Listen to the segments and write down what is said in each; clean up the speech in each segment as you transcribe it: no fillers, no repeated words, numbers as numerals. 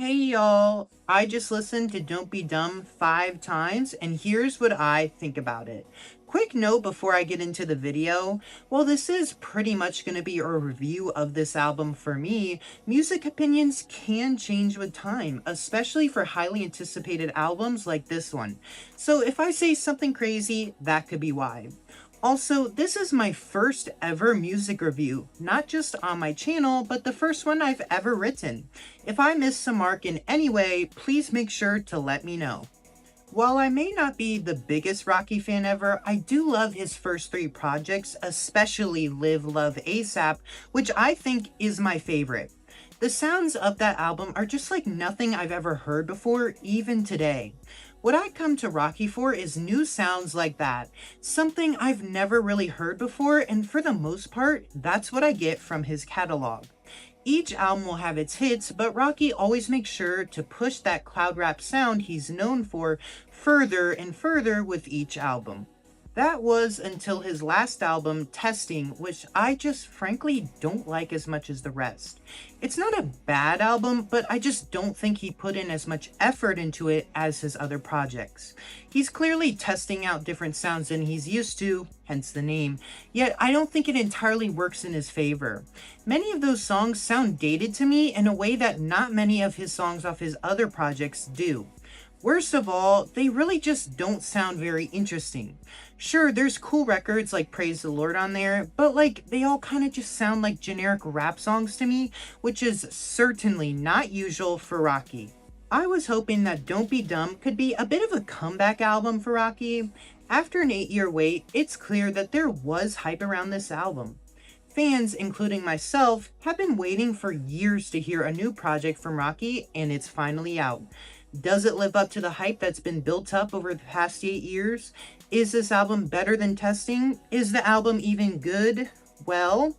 Hey y'all, I just listened to Don't Be Dumb 5 times and here's what I think about it. Quick note before I get into the video, while this is pretty much going to be a review of this album for me, music opinions can change with time, especially for highly anticipated albums like this one. So if I say something crazy, that could be why. Also, this is my first ever music review, not just on my channel, but the first one I've ever written. If I missed the mark in any way, please make sure to let me know. While I may not be the biggest Rocky fan ever, I do love his first 3 projects, especially Live Love ASAP, which I think is my favorite. The sounds of that album are just like nothing I've ever heard before, even today. What I come to Rocky for is new sounds like that, something I've never really heard before, and for the most part, that's what I get from his catalog. Each album will have its hits, but Rocky always makes sure to push that cloud rap sound he's known for further and further with each album. That was until his last album, Testing, which I just frankly don't like as much as the rest. It's not a bad album, but I just don't think he put in as much effort into it as his other projects. He's clearly testing out different sounds than he's used to, hence the name, yet I don't think it entirely works in his favor. Many of those songs sound dated to me in a way that not many of his songs off his other projects do. Worst of all, they really just don't sound very interesting. Sure, there's cool records like Praise the Lord on there, but they all kind of just sound like generic rap songs to me, which is certainly not usual for Rocky. I was hoping that Don't Be Dumb could be a bit of a comeback album for Rocky. After an 8-year wait, it's clear that there was hype around this album. Fans, including myself, have been waiting for years to hear a new project from Rocky, and it's finally out. Does it live up to the hype that's been built up over the past 8 years? Is this album better than Testing? Is the album even good? Well,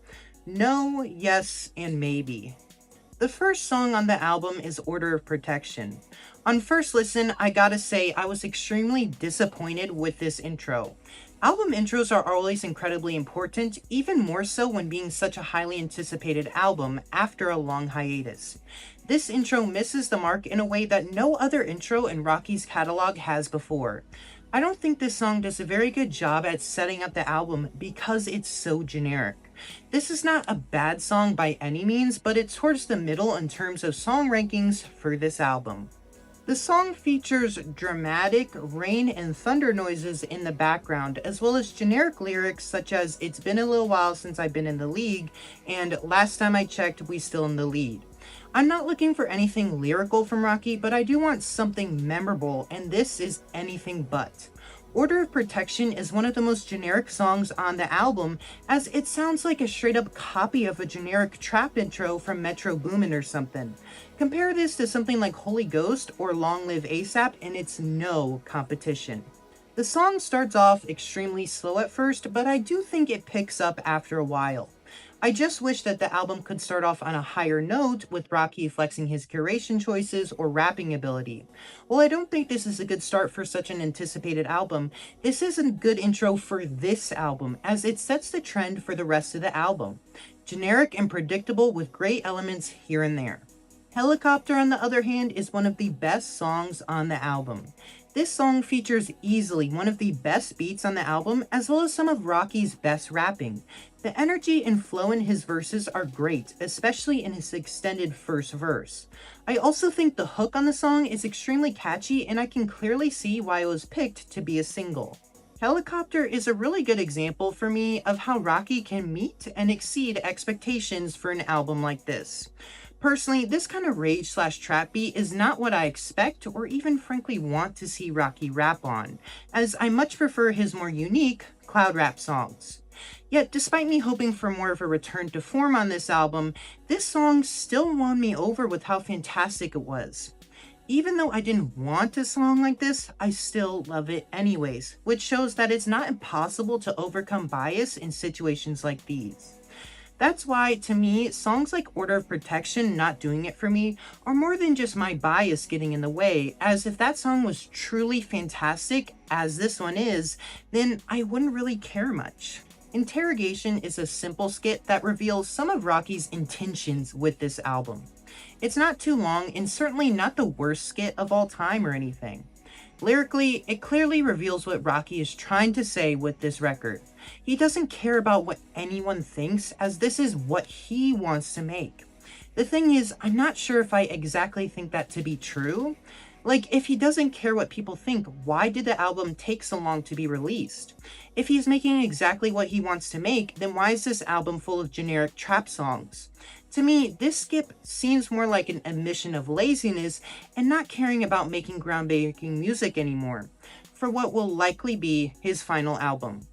no, yes, and maybe. The first song on the album is Order of Protection. On first listen, I gotta say I was extremely disappointed with this intro. Album intros are always incredibly important, even more so when being such a highly anticipated album after a long hiatus. This intro misses the mark in a way that no other intro in Rocky's catalog has before. I don't think this song does a very good job at setting up the album because it's so generic. This is not a bad song by any means, but it's towards the middle in terms of song rankings for this album. The song features dramatic rain and thunder noises in the background, as well as generic lyrics such as "It's been a little while since I've been in the league," and "Last time I checked, we still in the lead." I'm not looking for anything lyrical from Rocky, but I do want something memorable, and this is anything but. Order of Protection is one of the most generic songs on the album, as it sounds like a straight-up copy of a generic trap intro from Metro Boomin or something. Compare this to something like Holy Ghost or Long Live ASAP, and it's no competition. The song starts off extremely slow at first, but I do think it picks up after a while. I just wish that the album could start off on a higher note with Rocky flexing his curation choices or rapping ability. While I don't think this is a good start for such an anticipated album, this is a good intro for this album as it sets the trend for the rest of the album. Generic and predictable with great elements here and there. Helicopter, on the other hand, is one of the best songs on the album. This song features easily one of the best beats on the album, as well as some of Rocky's best rapping. The energy and flow in his verses are great, especially in his extended first verse. I also think the hook on the song is extremely catchy, and I can clearly see why it was picked to be a single. Helicopter is a really good example for me of how Rocky can meet and exceed expectations for an album like this. Personally, this kind of rage/trap beat is not what I expect or even frankly want to see Rocky rap on, as I much prefer his more unique cloud rap songs. Yet, despite me hoping for more of a return to form on this album, this song still won me over with how fantastic it was. Even though I didn't want a song like this, I still love it anyways, which shows that it's not impossible to overcome bias in situations like these. That's why, to me, songs like Order of Protection not doing it for me are more than just my bias getting in the way, as if that song was truly fantastic, as this one is, then I wouldn't really care much. Interrogation is a simple skit that reveals some of Rocky's intentions with this album. It's not too long and certainly not the worst skit of all time or anything. Lyrically, it clearly reveals what Rocky is trying to say with this record. He doesn't care about what anyone thinks, as this is what he wants to make. The thing is, I'm not sure if I exactly think that to be true. Like, if he doesn't care what people think, why did the album take so long to be released? If he's making exactly what he wants to make, then why is this album full of generic trap songs? To me, this skip seems more like an admission of laziness and not caring about making groundbreaking music anymore, for what will likely be his final album.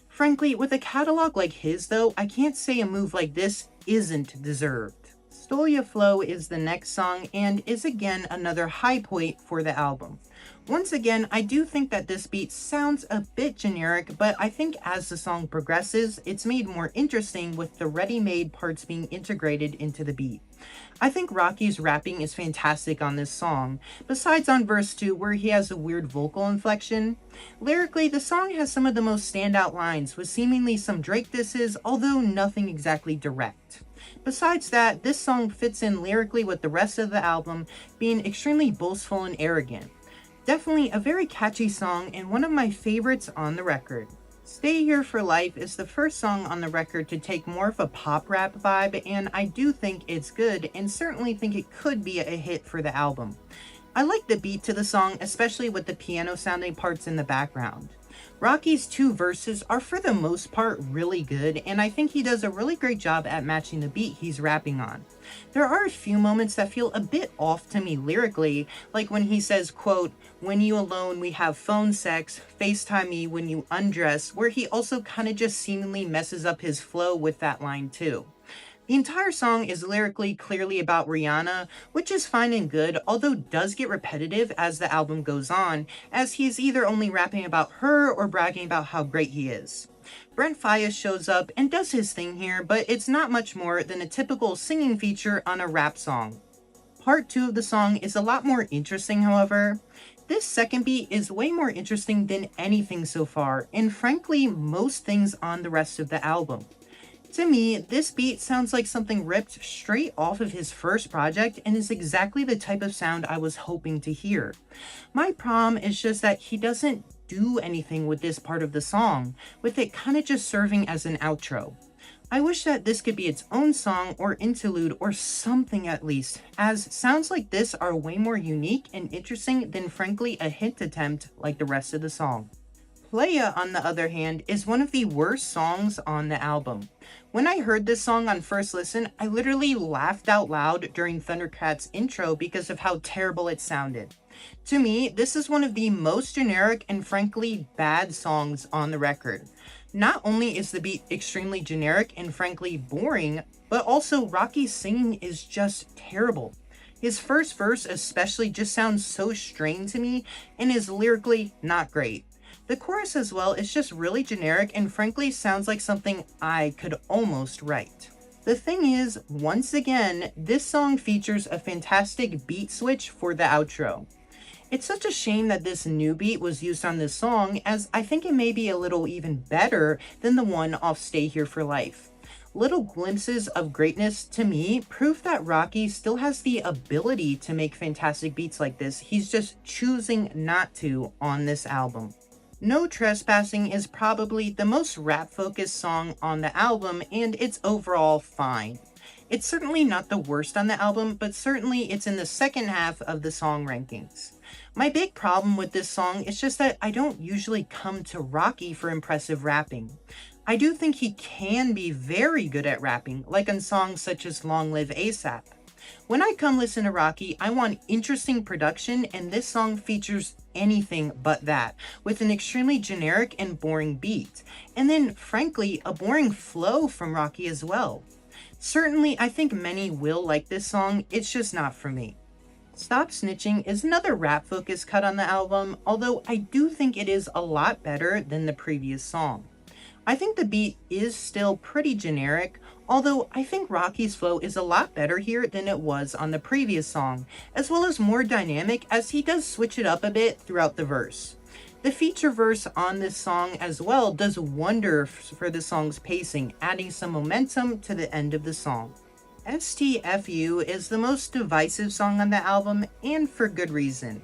Frankly, with a catalog like his though, I can't say a move like this isn't deserved. Stolia Flow is the next song and is again another high point for the album. Once again, I do think that this beat sounds a bit generic, but I think as the song progresses, it's made more interesting with the ready-made parts being integrated into the beat. I think Rocky's rapping is fantastic on this song, besides on verse 2 where he has a weird vocal inflection. Lyrically, the song has some of the most standout lines, with seemingly some Drake disses, although nothing exactly direct. Besides that, this song fits in lyrically with the rest of the album, being extremely boastful and arrogant. Definitely a very catchy song and one of my favorites on the record. Stay Here for Life is the first song on the record to take more of a pop rap vibe, and I do think it's good and certainly think it could be a hit for the album. I like the beat to the song, especially with the piano sounding parts in the background. Rocky's two verses are for the most part really good, and I think he does a really great job at matching the beat he's rapping on. There are a few moments that feel a bit off to me lyrically, like when he says, quote, "When you alone we have phone sex, FaceTime me when you undress," where he also kind of just seemingly messes up his flow with that line too. The entire song is lyrically clearly about Rihanna, which is fine and good, although does get repetitive as the album goes on, as he's either only rapping about her or bragging about how great he is. Brent Faiyaz shows up and does his thing here, but it's not much more than a typical singing feature on a rap song. Part 2 of the song is a lot more interesting, however. This second beat is way more interesting than anything so far, and frankly, most things on the rest of the album. To me, this beat sounds like something ripped straight off of his first project and is exactly the type of sound I was hoping to hear. My problem is just that he doesn't do anything with this part of the song, with it kind of just serving as an outro. I wish that this could be its own song or interlude or something at least, as sounds like this are way more unique and interesting than frankly a hint attempt like the rest of the song. Playa, on the other hand, is one of the worst songs on the album. When I heard this song on first listen, I literally laughed out loud during Thundercat's intro because of how terrible it sounded. To me, this is one of the most generic and frankly bad songs on the record. Not only is the beat extremely generic and frankly boring, but also Rocky's singing is just terrible. His first verse especially just sounds so strained to me and is lyrically not great. The chorus as well is just really generic and frankly sounds like something I could almost write. The thing is, once again, this song features a fantastic beat switch for the outro. It's such a shame that this new beat was used on this song, as I think it may be a little even better than the one off Stay Here for Life. Little glimpses of greatness to me prove that Rocky still has the ability to make fantastic beats like this, he's just choosing not to on this album. No Trespassing is probably the most rap-focused song on the album, and it's overall fine. It's certainly not the worst on the album, but certainly it's in the second half of the song rankings. My big problem with this song is just that I don't usually come to Rocky for impressive rapping. I do think he can be very good at rapping, like on songs such as Long Live ASAP. When I come listen to Rocky, I want interesting production, and this song features anything but that, with an extremely generic and boring beat, and then, frankly, a boring flow from Rocky as well. Certainly, I think many will like this song, it's just not for me. Stop Snitching is another rap-focused cut on the album, although I do think it is a lot better than the previous song. I think the beat is still pretty generic, although I think Rocky's flow is a lot better here than it was on the previous song, as well as more dynamic as he does switch it up a bit throughout the verse. The feature verse on this song as well does wonders for the song's pacing, adding some momentum to the end of the song. STFU is the most divisive song on the album, and for good reason.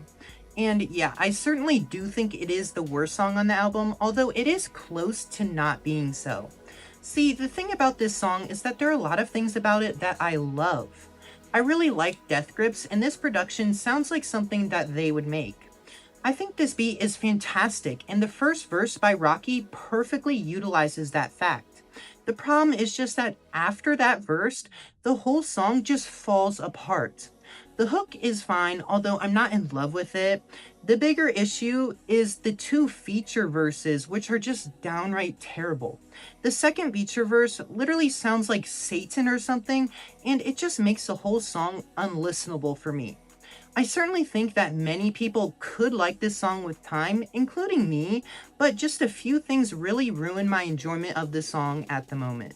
And yeah, I certainly do think it is the worst song on the album, although it is close to not being so. See, the thing about this song is that there are a lot of things about it that I love. I really like Death Grips, and this production sounds like something that they would make. I think this beat is fantastic, and the first verse by Rocky perfectly utilizes that fact. The problem is just that after that verse, the whole song just falls apart. The hook is fine, although I'm not in love with it. The bigger issue is the two feature verses, which are just downright terrible. The second feature verse literally sounds like Satan or something, and it just makes the whole song unlistenable for me. I certainly think that many people could like this song with time, including me, but just a few things really ruin my enjoyment of the song at the moment.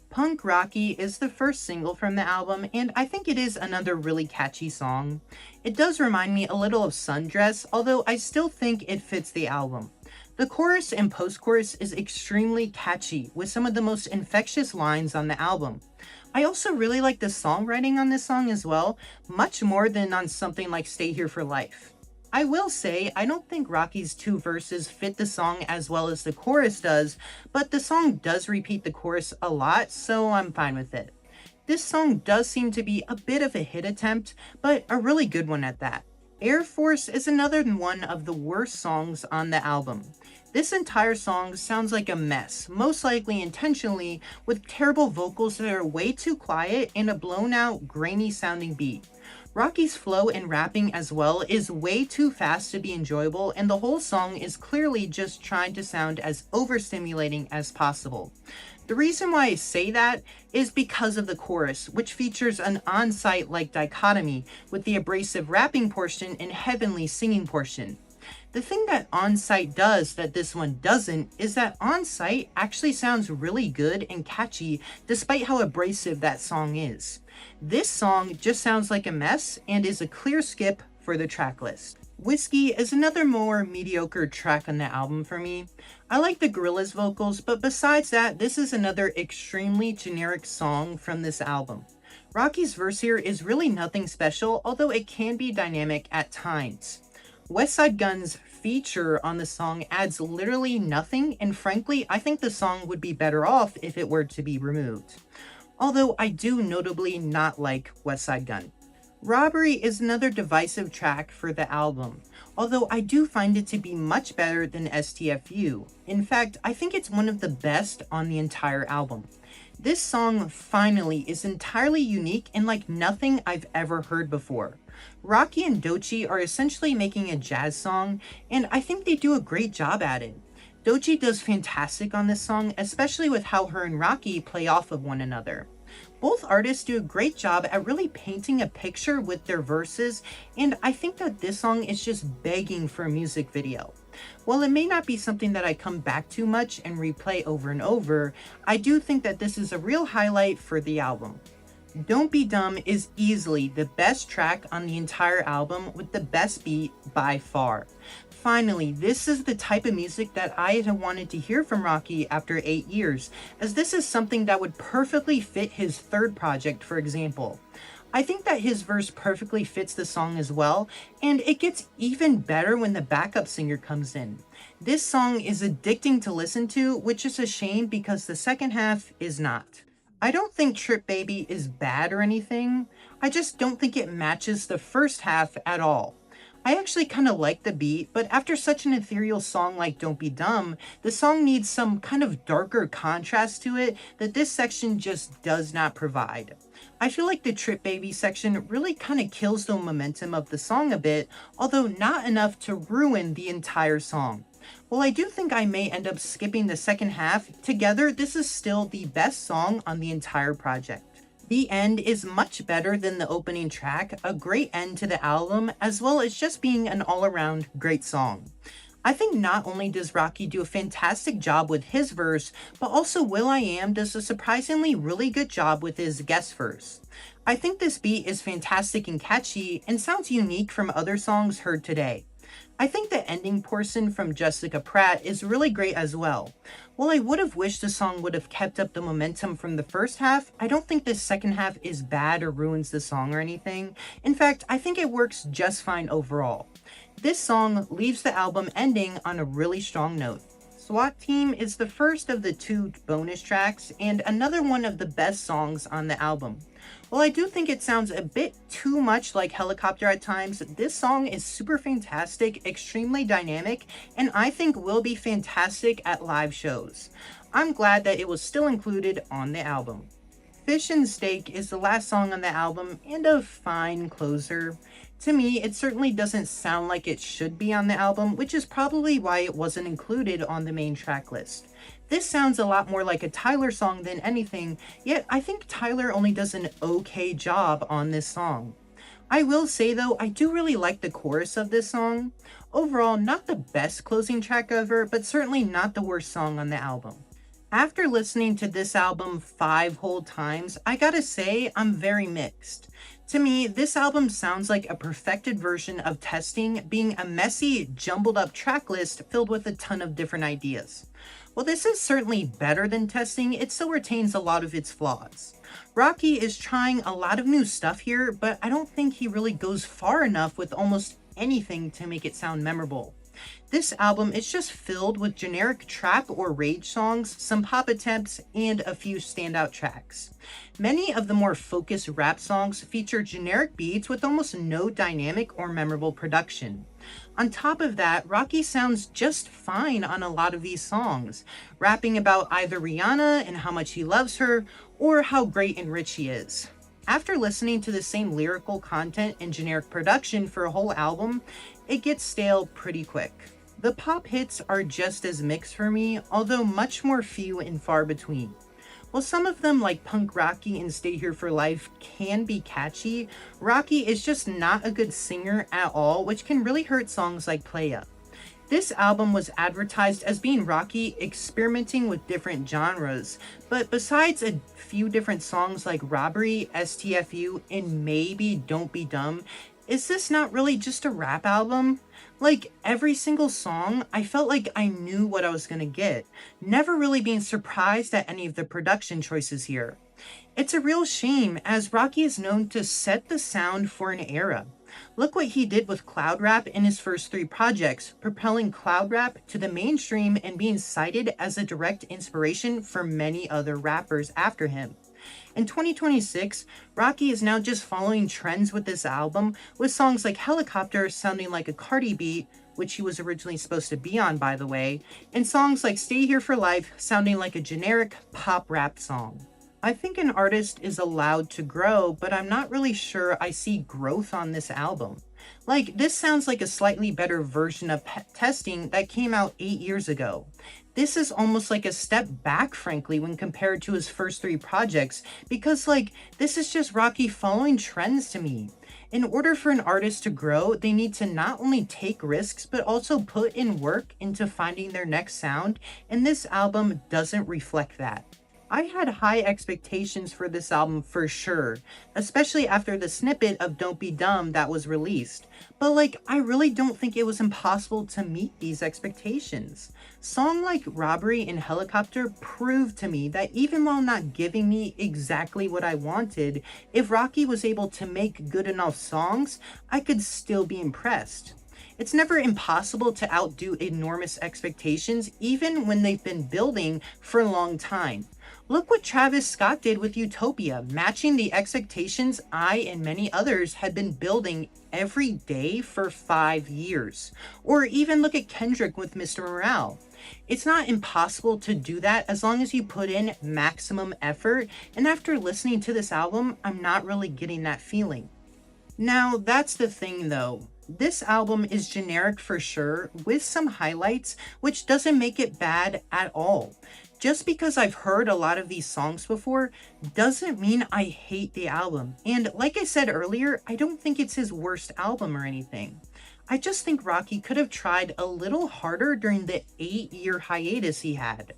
Punk Rocky is the first single from the album, and I think it is another really catchy song. It does remind me a little of Sundress, although I still think it fits the album. The chorus and post-chorus is extremely catchy, with some of the most infectious lines on the album. I also really like the songwriting on this song as well, much more than on something like Stay Here for Life. I will say, I don't think Rocky's two verses fit the song as well as the chorus does, but the song does repeat the chorus a lot, so I'm fine with it. This song does seem to be a bit of a hit attempt, but a really good one at that. Air Force is another one of the worst songs on the album. This entire song sounds like a mess, most likely intentionally, with terrible vocals that are way too quiet and a blown out, grainy sounding beat. Rocky's flow and rapping as well is way too fast to be enjoyable, and the whole song is clearly just trying to sound as overstimulating as possible. The reason why I say that is because of the chorus, which features an on-site like dichotomy with the abrasive rapping portion and heavenly singing portion. The thing that On-Site does that this one doesn't is that On-Site actually sounds really good and catchy despite how abrasive that song is. This song just sounds like a mess and is a clear skip for the track list. Whiskey is another more mediocre track on the album for me. I like the Gorillaz vocals, but besides that, this is another extremely generic song from this album. Rocky's verse here is really nothing special, although it can be dynamic at times. Westside Gunn's feature on the song adds literally nothing, and frankly, I think the song would be better off if it were to be removed. Although I do notably not like Westside Gunn. Robbery is another divisive track for the album, although I do find it to be much better than STFU. In fact, I think it's one of the best on the entire album. This song finally is entirely unique and like nothing I've ever heard before. Rocky and Doechii are essentially making a jazz song, and I think they do a great job at it. Doechii does fantastic on this song, especially with how her and Rocky play off of one another. Both artists do a great job at really painting a picture with their verses, and I think that this song is just begging for a music video. While it may not be something that I come back to much and replay over and over, I do think that this is a real highlight for the album. Don't Be Dumb is easily the best track on the entire album with the best beat by far. Finally, this is the type of music that I had wanted to hear from Rocky after 8 years, as this is something that would perfectly fit his third project, for example. I think that his verse perfectly fits the song as well, and it gets even better when the backup singer comes in. This song is addicting to listen to, which is a shame because the second half is not. I don't think Trip Baby is bad or anything, I just don't think it matches the first half at all. I actually kind of like the beat, but after such an ethereal song like Don't Be Dumb, the song needs some kind of darker contrast to it that this section just does not provide. I feel like the Trip Baby section really kind of kills the momentum of the song a bit, although not enough to ruin the entire song. While I do think I may end up skipping the second half, together this is still the best song on the entire project. The End is much better than the opening track, a great end to the album, as well as just being an all-around great song. I think not only does Rocky do a fantastic job with his verse, but also will.i.am does a surprisingly really good job with his guest verse. I think this beat is fantastic and catchy, and sounds unique from other songs heard today. I think the ending portion from Jessica Pratt is really great as well. While I would have wished the song would have kept up the momentum from the first half, I don't think the second half is bad or ruins the song or anything. In fact, I think it works just fine overall. This song leaves the album ending on a really strong note. SWAT Team is the first of the 2 bonus tracks and another one of the best songs on the album. While I do think it sounds a bit too much like Helicopter at times, this song is super fantastic, extremely dynamic, and I think will be fantastic at live shows. I'm glad that it was still included on the album. Fish and Steak is the last song on the album and a fine closer. To me, it certainly doesn't sound like it should be on the album, which is probably why it wasn't included on the main track list. This sounds a lot more like a Tyler song than anything, yet I think Tyler only does an okay job on this song. I will say though, I do really like the chorus of this song. Overall, not the best closing track ever, but certainly not the worst song on the album. After listening to this album 5 whole times, I gotta say I'm very mixed. To me, this album sounds like a perfected version of Testing being a messy, jumbled up track list filled with a ton of different ideas. While this is certainly better than Testing, it still retains a lot of its flaws. Rocky is trying a lot of new stuff here, but I don't think he really goes far enough with almost anything to make it sound memorable. This album is just filled with generic trap or rage songs, some pop attempts, and a few standout tracks. Many of the more focused rap songs feature generic beats with almost no dynamic or memorable production. On top of that, Rocky sounds just fine on a lot of these songs, rapping about either Rihanna and how much he loves her, or how great and rich he is. After listening to the same lyrical content and generic production for a whole album, it gets stale pretty quick. The pop hits are just as mixed for me, although much more few and far between. While some of them like Punk Rocky and Stay Here for Life can be catchy, Rocky is just not a good singer at all, which can really hurt songs like Playa. This album was advertised as being Rocky experimenting with different genres, but besides a few different songs like Robbery, STFU, and maybe Don't Be Dumb, is this not really just a rap album? Like, every single song, I felt like I knew what I was gonna get, never really being surprised at any of the production choices here. It's a real shame, as Rocky is known to set the sound for an era. Look what he did with cloud rap in his first 3 projects, propelling cloud rap to the mainstream and being cited as a direct inspiration for many other rappers after him. In 2026, Rocky is now just following trends with this album, with songs like Helicopter sounding like a Cardi beat, which he was originally supposed to be on, by the way, and songs like Stay Here for Life sounding like a generic pop rap song. I think an artist is allowed to grow, but I'm not really sure I see growth on this album. Like, this sounds like a slightly better version of Testing that came out 8 years ago. This is almost like a step back, frankly, when compared to his first 3 projects, because, this is just Rocky following trends to me. In order for an artist to grow, they need to not only take risks, but also put in work into finding their next sound, and this album doesn't reflect that. I had high expectations for this album for sure, especially after the snippet of Don't Be Dumb that was released, but I really don't think it was impossible to meet these expectations. Songs like Robbery and Helicopter proved to me that even while not giving me exactly what I wanted, if Rocky was able to make good enough songs, I could still be impressed. It's never impossible to outdo enormous expectations, even when they've been building for a long time. Look what Travis Scott did with Utopia, matching the expectations I and many others had been building every day for 5 years. Or even look at Kendrick with Mr. Morale. It's not impossible to do that as long as you put in maximum effort, and after listening to this album, I'm not really getting that feeling. Now, that's the thing though. This album is generic for sure, with some highlights, which doesn't make it bad at all. Just because I've heard a lot of these songs before, doesn't mean I hate the album. And like I said earlier, I don't think it's his worst album or anything. I just think Rocky could have tried a little harder during the 8-year hiatus he had.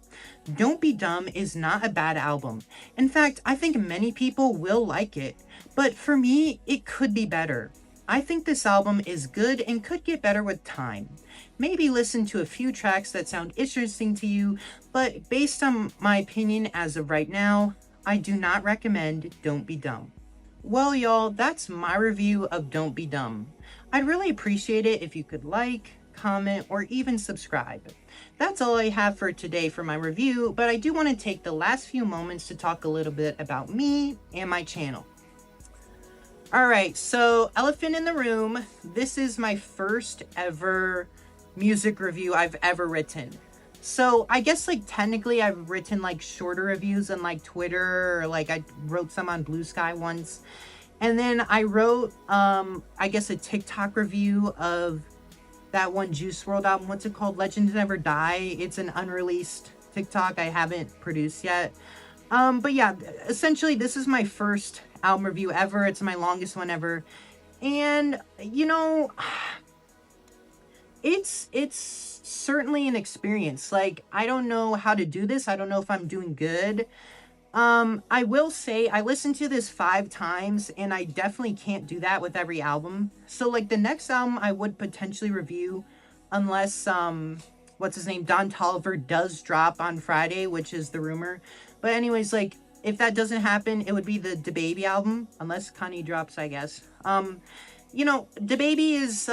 Don't Be Dumb is not a bad album. In fact, I think many people will like it. But for me, it could be better. I think this album is good and could get better with time. Maybe listen to a few tracks that sound interesting to you, but based on my opinion as of right now, I do not recommend Don't Be Dumb. Well, y'all, that's my review of Don't Be Dumb. I'd really appreciate it if you could like, comment, or even subscribe. That's all I have for today for my review, but I do want to take the last few moments to talk a little bit about me and my channel. Alright, so elephant in the room, this is my first ever music review I've ever written. So I guess like technically I've written like shorter reviews on like Twitter, or like I wrote some on Blue Sky once. And then I wrote I guess a TikTok review of that one Juice WRLD album. What's it called? Legends Never Die. It's an unreleased TikTok I haven't produced yet. But yeah, essentially this is my first album review ever. It's my longest one ever. And you know, it's certainly an experience. Like, I don't know how to do this. I don't know if I'm doing good. I will say I listened to this 5 times and I definitely can't do that with every album. So like the next album I would potentially review, unless what's his name, Don Toliver does drop on Friday, which is the rumor. But anyways, like if that doesn't happen, it would be the DaBaby album, unless Kanye drops, I guess. You know, DaBaby is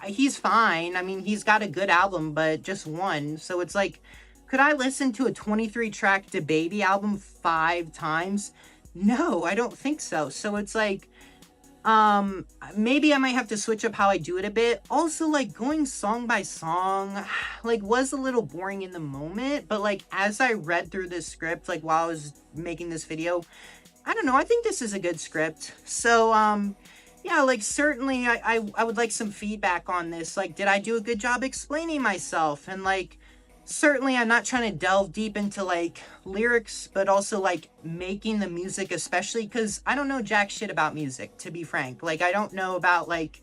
he's fine. I mean, he's got a good album, but just one. So it's like, could I listen to a 23-track DaBaby album 5 times? No, I don't think so. So it's like, maybe I might have to switch up how I do it a bit. Also, like, going song by song, like, was a little boring in the moment. But, like, as I read through this script, like, while I was making this video, I don't know, I think this is a good script. So, yeah, like, certainly I would like some feedback on this. Like, did I do a good job explaining myself? And, like, certainly I'm not trying to delve deep into, like, lyrics, but also, like, making the music, especially because I don't know jack shit about music, to be frank. Like, I don't know about, like,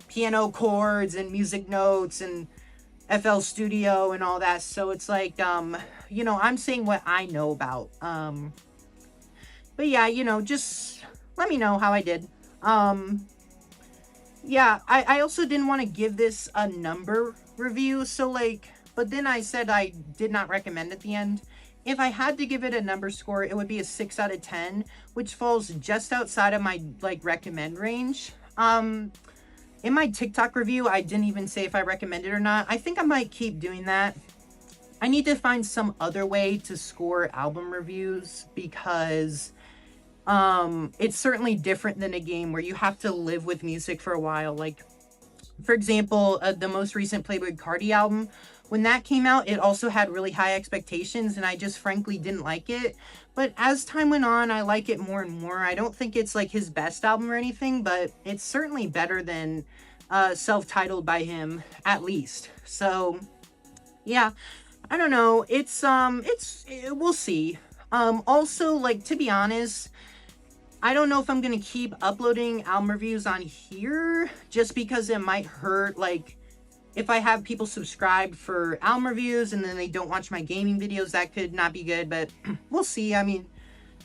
piano chords and music notes and FL Studio and all that. So it's like, you know, I'm saying what I know about. But yeah, you know, just let me know how I did. Yeah, I also didn't want to give this a number review, so like, but then I said I did not recommend at the end. If I had to give it a number score, it would be a 6 out of 10, which falls just outside of my, like, recommend range. In my TikTok review, I didn't even say if I recommend it or not. I think I might keep doing that. I need to find some other way to score album reviews, because it's certainly different than a game where you have to live with music for a while. Like, for example, the most recent Playboi Carti album, when that came out, it also had really high expectations, and I just frankly didn't like it. But as time went on, I like it more and more. I don't think it's like his best album or anything, but it's certainly better than self-titled by him, at least. So yeah, I don't know. We'll see. Also, like, to be honest, I don't know if I'm going to keep uploading album reviews on here, just because it might hurt, like, if I have people subscribe for album reviews and then they don't watch my gaming videos, that could not be good, but we'll see. I mean,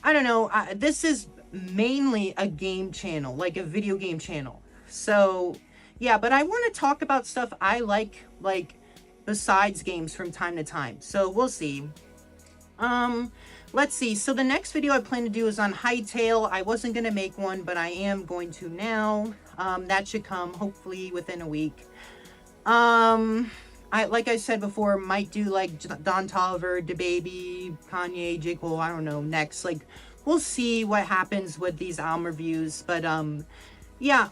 I don't know. This is mainly a game channel, like a video game channel. So, yeah, but I want to talk about stuff I like, besides games from time to time. So, we'll see. Let's see. So the next video I plan to do is on Hightail. I wasn't going to make one, but I am going to now. That should come hopefully within a week. Like I said before, might do like Don Toliver, DaBaby, Kanye, J. Cole, I don't know, next. Like, we'll see what happens with these album reviews. But, yeah,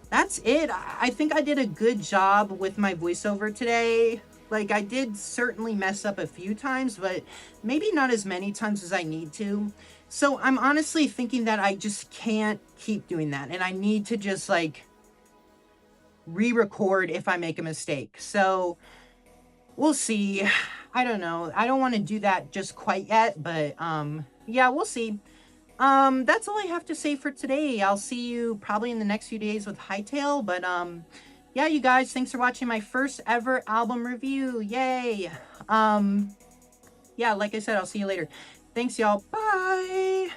that's it. I think I did a good job with my voiceover today. Like, I did certainly mess up a few times, but maybe not as many times as I need to. So I'm honestly thinking that I just can't keep doing that. And I need to just, like, re-record if I make a mistake. So we'll see. I don't know. I don't want to do that just quite yet, but yeah, we'll see. That's all I have to say for today. I'll see you probably in the next few days with Hightail, but yeah, you guys, thanks for watching my first ever album review. Yay. Yeah, like I said, I'll see you later. Thanks, y'all. Bye.